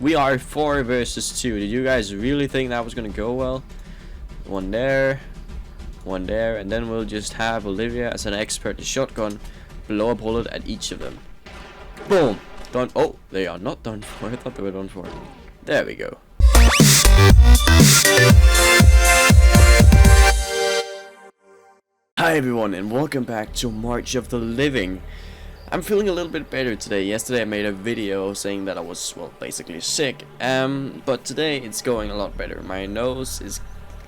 We are 4 versus 2. Did you guys really think that was gonna go well? One there, and then we'll just have Olivia as an expert in shotgun, blow a bullet at each of them. Boom! Done. Oh, they are not done for. I thought they were done for. There we go. Hi everyone, and welcome back to March of the Living. I'm feeling a little bit better today. Yesterday I made a video saying that I was, well, basically sick. But today it's going a lot better. My nose is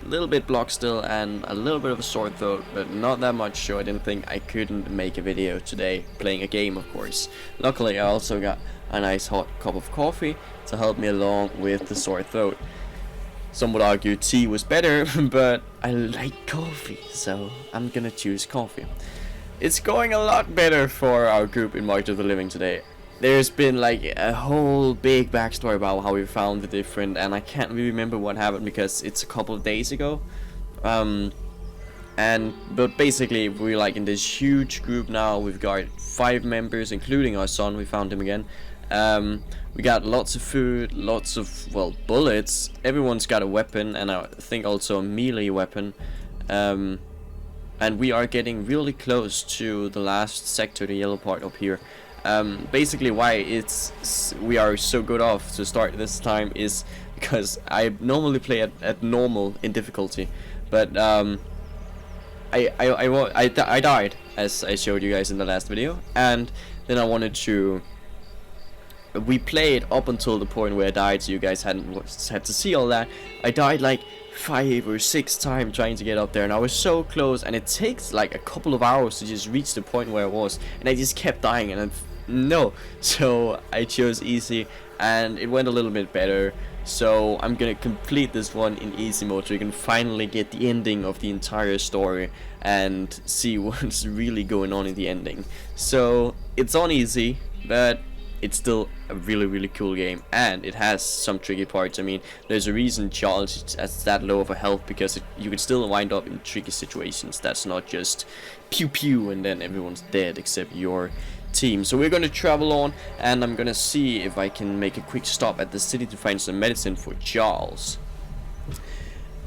a little bit blocked still and a little bit of a sore throat, but not that much, so I didn't think I couldn't make a video today, playing a game of course. Luckily I also got a nice hot cup of coffee to help me along with the sore throat. Some would argue tea was better, but I like coffee, so I'm gonna choose coffee. It's going a lot better for our group in March of the Living today. There's been like a whole big backstory about how we found the different, and I can't really remember what happened because it's a couple of days ago. But basically we're like in this huge group now. We've got 5 members, including our son. We found him again. We got lots of food, lots of, well, bullets. Everyone's got a weapon, and I think also a melee weapon. And we are getting really close to the last sector, the yellow part up here. Basically why we are so good off to start this time is because I normally play at normal in difficulty, but I died, as I showed you guys in the last video, and then I wanted to. We played up until the point where I died, so you guys had to see all that. I died like 5 or 6 times trying to get up there, and I was so close, and it takes like a couple of hours to just reach the point where I was, and I just kept dying, and so I chose easy, and it went a little bit better. So I'm gonna complete this one in easy mode so you can finally get the ending of the entire story and see what's really going on in the ending. So it's on easy, but it's still a really cool game, and it has some tricky parts. I mean, there's a reason Charles is at that low of a health, because you can still wind up in tricky situations. That's not just pew pew and then everyone's dead except your team. So we're gonna travel on, and I'm gonna see if I can make a quick stop at the city to find some medicine for Charles.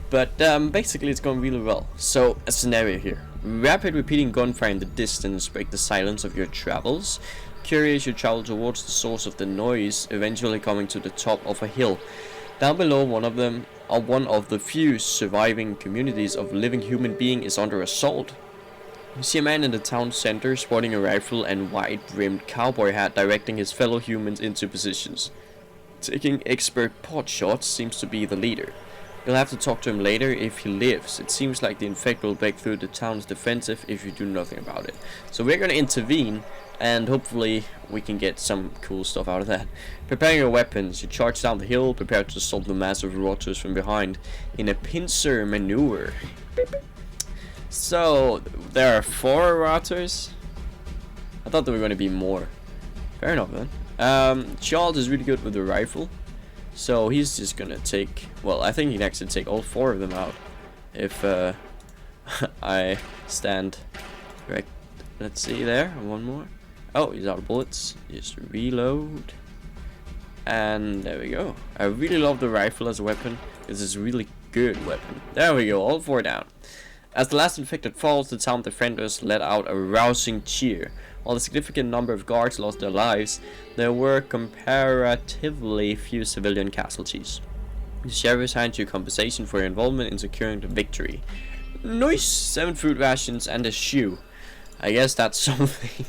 But basically it's going really well. So a scenario here: rapid repeating gunfire in the distance break the silence of your travels. Curious, you travel towards the source of the noise, eventually coming to the top of a hill. Down below, one of the few surviving communities of living human being is under assault. You see a man in the town center sporting a rifle and wide-brimmed cowboy hat, directing his fellow humans into positions. Taking expert pot shots seems to be the leader. You'll have to talk to him later if he lives. It seems like the infect will break through the town's defensive if you do nothing about it. So we're gonna intervene, and hopefully we can get some cool stuff out of that. Preparing your weapons, you charge down the hill, prepare to assault the massive rotters from behind in a pincer maneuver. So there are 4 rotters. I thought there were going to be more. Fair enough then. Charles is really good with the rifle, so he's just gonna take, well, I think he can actually take all 4 of them out if I stand correct. Let's see, there, one more. Oh, he's out of bullets. Just reload. And there we go. I really love the rifle as a weapon. This is a really good weapon. There we go, all 4 down. As the last infected falls, the town defenders let out a rousing cheer. While a significant number of guards lost their lives, there were comparatively few civilian casualties. The sheriff hands you compensation for your involvement in securing the victory. Nice! 7 food rations and a shoe. I guess that's something.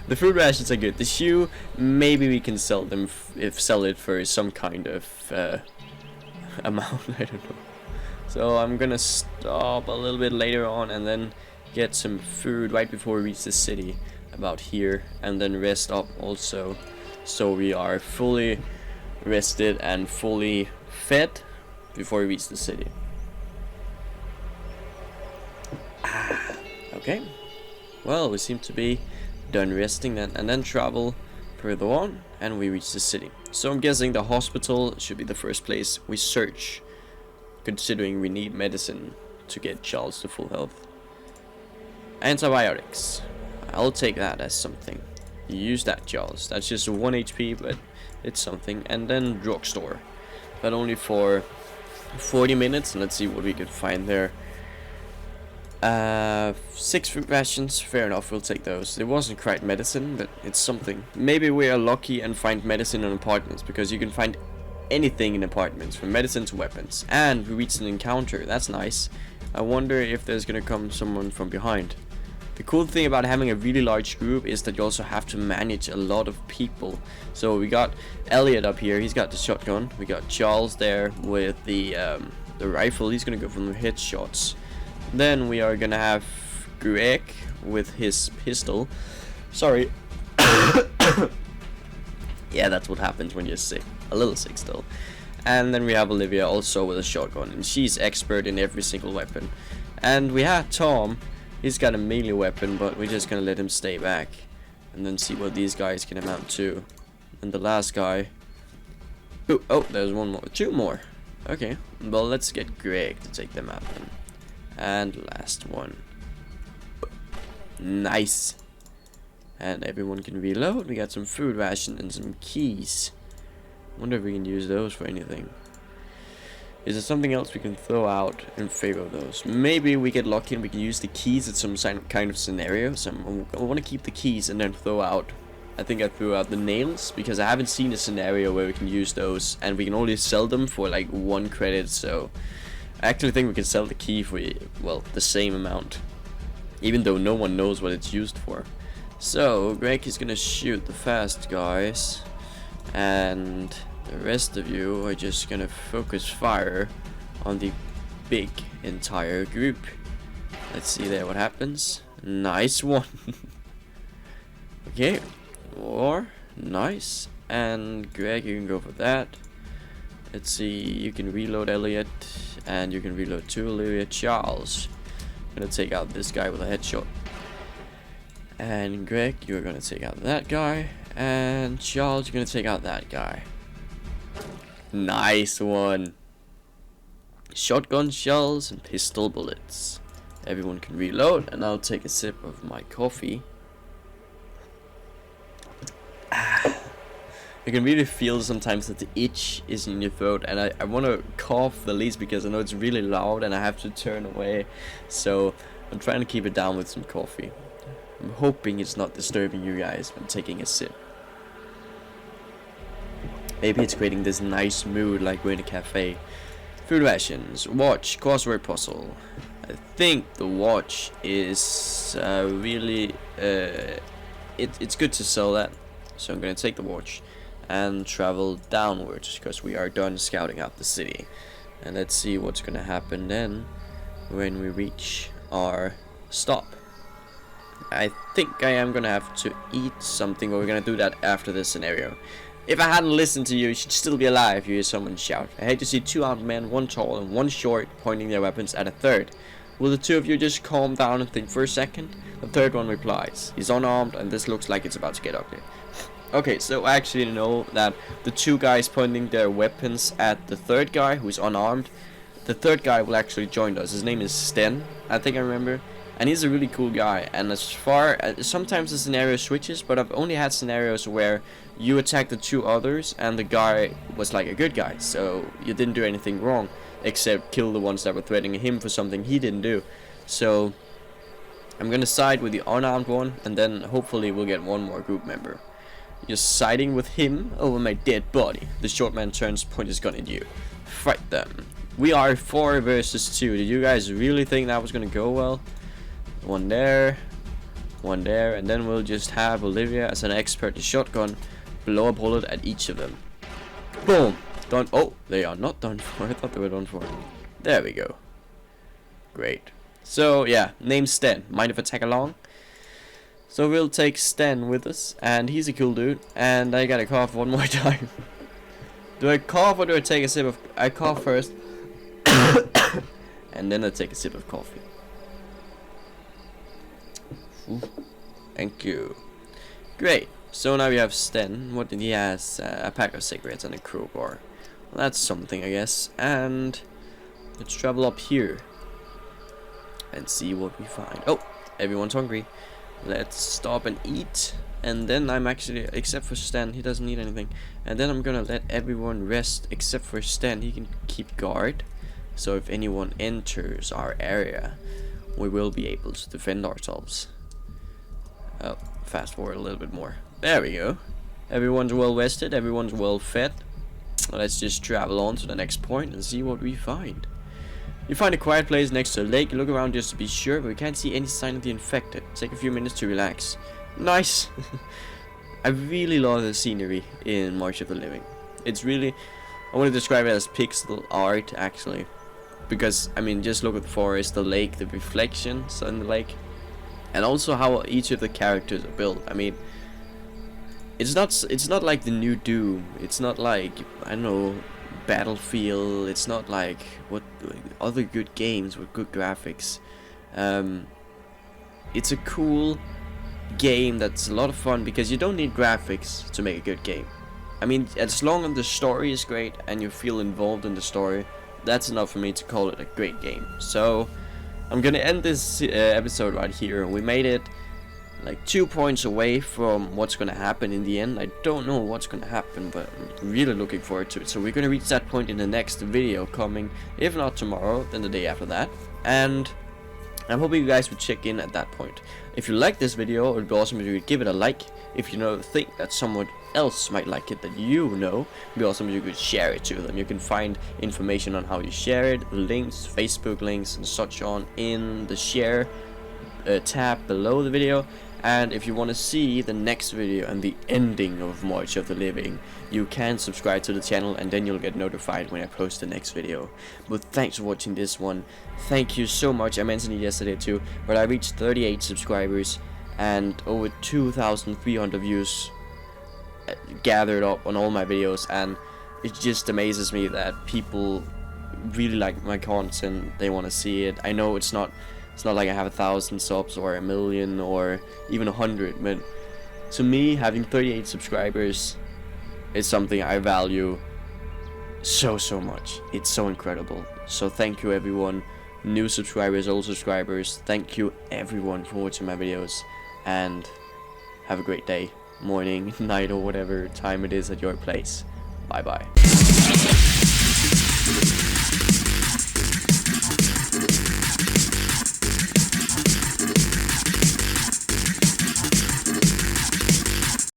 The food rations are good. The shoe, maybe we can sell them sell it for some kind of amount. I don't know. So I'm gonna stop a little bit later on and then get some food right before we reach the city, about here, and then rest up also, so we are fully rested and fully fed before we reach the city. Okay. Well, we seem to be done resting then, and then travel further on, and we reach the city. So I'm guessing the hospital should be the first place we search, considering we need medicine to get Charles to full health. Antibiotics. I'll take that as something. You use that, Charles. That's just 1 HP, but it's something. And then drugstore, but only for 40 minutes. And let's see what we can find there. 6 food rations, fair enough, we'll take those. It wasn't quite medicine, but it's something. Maybe we are lucky and find medicine in apartments, because you can find anything in apartments, from medicine to weapons. And we reached an encounter, that's nice. I wonder if there's gonna come someone from behind. The cool thing about having a really large group is that you also have to manage a lot of people. So we got Elliot up here, he's got the shotgun. We got Charles there with the rifle, he's gonna go for the headshots. Then we are gonna have Greg with his pistol. Sorry. Yeah, that's what happens when you're sick. A little sick still. And then we have Olivia also with a shotgun, and she's expert in every single weapon. And we have Tom. He's got a melee weapon, but we're just gonna let him stay back and then see what these guys can amount to. And the last guy. Ooh, oh, there's one more. 2 more. Okay. Well, let's get Greg to take them out then. And last one. Nice. And everyone can reload. We got some food ration and some keys. Wonder if we can use those for anything. Is there something else we can throw out in favor of those? Maybe we get lucky and we can use the keys at some kind of scenario. So I want to keep the keys and then throw out. I think I threw out the nails because I haven't seen a scenario where we can use those, and we can only sell them for like 1 credit. So I actually think we can sell the key for, well, the same amount, even though no one knows what it's used for. So Greg is gonna shoot the fast guys, and the rest of you are just gonna focus fire on the big entire group. Let's see there what happens. Nice one. Okay, or nice. And Greg, you can go for that. Let's see, you can reload Elliot, and you can reload too, Olivia. Charles, gonna take out this guy with a headshot. And Greg, you're gonna take out that guy. And Charles, you're gonna take out that guy. Nice one. Shotgun shells and pistol bullets. Everyone can reload, and I'll take a sip of my coffee. You can really feel sometimes that the itch is in your throat, and I want to cough the least because I know it's really loud and I have to turn away. So I'm trying to keep it down with some coffee. I'm hoping it's not disturbing you guys when taking a sip. Maybe it's creating this nice mood like we're in a cafe. Food rations, watch, crossword puzzle. I think the watch is really it's good to sell that. So I'm gonna take the watch and travel downwards because we are done scouting out the city. And let's see what's gonna happen then when we reach our stop. I think I am gonna have to eat something, but we're gonna do that after this scenario. If I hadn't listened to you, you should still be alive if you hear someone shout. I hate to see 2 armed men, 1 tall and 1 short, pointing their weapons at a third. Will the 2 of you just calm down and think for a second? The third one replies. He's unarmed, and this looks like it's about to get ugly. Okay, so I actually know that the 2 guys pointing their weapons at the third guy who's unarmed, the third guy will actually join us. His name is Sten, I think I remember. And he's a really cool guy, and as far as sometimes the scenario switches, but I've only had scenarios where you attack the 2 others and the guy was like a good guy, so you didn't do anything wrong except kill the ones that were threatening him for something he didn't do. So I'm gonna side with the unarmed one, and then hopefully we'll get 1 more group member. You're siding with him over my dead body. The short man turns, point his gun at you. Fight them. We are 4 versus 2. Did you guys really think that was gonna go well? 1 there, 1 there, and then we'll just have Olivia as an expert in shotgun blow a bullet at each of them. Boom! Done. Oh, they are not done for. I thought they were done for. There we go. Great. So yeah, name Sten. Mind if I tag along? So we'll take Sten with us, and he's a cool dude. And I gotta cough 1 more time. Do I cough or do I take a sip of? I cough first, and then I take a sip of coffee. Ooh, thank you. Great. So now we have Sten. What did he has? A pack of cigarettes and a crowbar. Well, that's something, I guess. And let's travel up here and see what we find. Oh, everyone's hungry. Let's stop and eat. And then I'm actually, except for Stan, he doesn't need anything. And then I'm gonna let everyone rest except for Stan. He can keep guard. So if anyone enters our area, we will be able to defend ourselves. Oh, fast forward a little bit more. There we go. Everyone's well rested, everyone's well fed. Let's just travel on to the next point and see what we find. You find a quiet place next to a lake. Look around just to be sure, but we can't see any sign of the infected. Take a few minutes to relax. Nice! I really love the scenery in March of the Living. It's really, I want to describe it as pixel art actually. Because, I mean, just look at the forest, the lake, the reflections on the lake. And also how each of the characters are built. I mean, it's not like the new Doom. It's not like, I don't know, Battlefield. It's not like what other good games with good graphics. It's a cool game that's a lot of fun because you don't need graphics to make a good game. I mean, as long as the story is great and you feel involved in the story, that's enough for me to call it a great game. So I'm gonna end this episode right here. We made it like 2 points away from what's gonna happen in the end. I don't know what's gonna happen, but I'm really looking forward to it. So we're gonna reach that point in the next video coming, if not tomorrow, then the day after that. And I'm hoping you guys would check in at that point. If you like this video, it would be awesome if you would give it a like. If you think that someone else might like it that you know, it'd be awesome if you could share it to them. You can find information on how you share it, links, Facebook links and such on in the share tab below the video. And if you want to see the next video and the ending of March of the Living, you can subscribe to the channel and then you'll get notified when I post the next video. But thanks for watching this one. Thank you so much. I mentioned it yesterday too, but I reached 38 subscribers and over 2,300 views gathered up on all my videos, and it just amazes me that people really like my content. They want to see it. I know it's not like I have 1,000 subs or 1,000,000 or even 100, but to me, having 38 subscribers is something I value so much. It's so incredible. So thank you everyone, new subscribers, old subscribers. Thank you everyone for watching my videos, and have a great day, morning, night, or whatever time it is at your place. Bye bye.